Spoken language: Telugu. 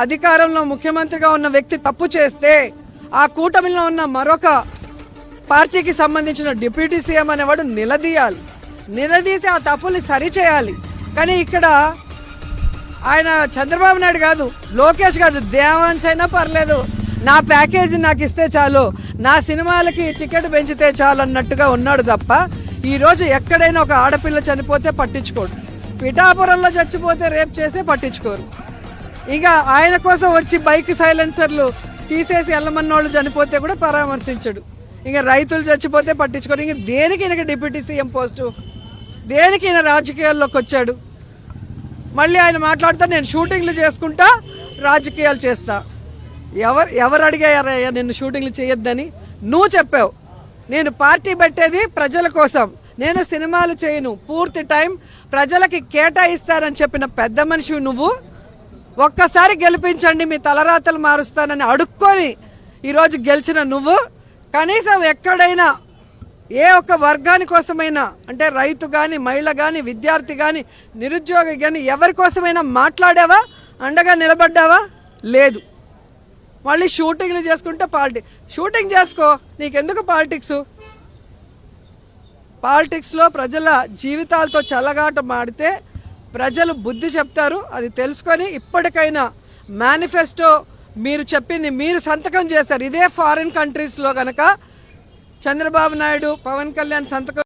అధికారంలో ముఖ్యమంత్రిగా ఉన్న వ్యక్తి తప్పు చేస్తే ఆ కూటమిలో ఉన్న మరొక పార్టీకి సంబంధించిన డిప్యూటీ సీఎం అనేవాడు నిలదీసి ఆ తప్పుల్ని సరిచేయాలి. కానీ ఇక్కడ ఆయన చంద్రబాబు నాయుడు కాదు, లోకేష్ కాదు, దేవాంశ్ అయినా పర్లేదు, నా ప్యాకేజీ నాకు ఇస్తే చాలు, నా సినిమాలకి టికెట్ పెంచితే చాలు అన్నట్టుగా ఉన్నాడు తప్ప ఈరోజు ఎక్కడైనా ఒక ఆడపిల్ల చనిపోతే పట్టించుకోడు, పిఠాపురంలో చచ్చిపోతే రేప్ చేసే పట్టించుకోరు. ఇంకా ఆయన కోసం వచ్చి బైక్ సైలెన్సర్లు తీసేసి ఎల్లమన్నోళ్ళు చనిపోతే కూడా పరామర్శించడు. ఇంకా రైతులు చచ్చిపోతే పట్టించుకోరు. ఇంక దేనికి ఈయనకి డిప్యూటీ సీఎం పోస్టు, దేనికి ఈయన రాజకీయాల్లోకి వచ్చాడు? మళ్ళీ ఆయన మాట్లాడుతా నేను షూటింగ్లు చేసుకుంటా రాజకీయాలు చేస్తా. ఎవరు అడిగారయ్యా నిన్ను షూటింగ్లు చేయొద్దని? నువ్వు చెప్పావు. నేను పార్టీ పెట్టేది ప్రజల కోసం, నేను సినిమాలు చేయను, పూర్తి టైం ప్రజలకి కేటాయిస్తానని చెప్పిన పెద్ద మనిషి నువ్వు. ఒక్కసారి గెలిపించండి మీ తలరాతలు మారుస్తానని అడుక్కొని ఈరోజు గెలిచిన నువ్వు కనీసం ఎక్కడైనా ఏ ఒక్క వర్గాని కోసమైనా, అంటే రైతు కానీ, మహిళ కానీ, విద్యార్థి కానీ, నిరుద్యోగి కానీ ఎవరి కోసమైనా మాట్లాడావా? అండగా నిలబడ్డావా? లేదు. మళ్ళీ షూటింగ్లు చేసుకుంటే షూటింగ్ చేసుకో, నీకెందుకు పాలిటిక్స్లో ప్రజల జీవితాలతో చల్లగాటం ఆడితే ప్రజలు బుద్ధి చెప్తారు. అది తెలుసుకొని ఇప్పటికైనా మేనిఫెస్టో మీరు చెప్పింది మీరు సంతకం చేశారు. ఇదే ఫారిన్ కంట్రీస్లో కనుక చంద్రబాబు నాయుడు, పవన్ కళ్యాణ్ సంతకం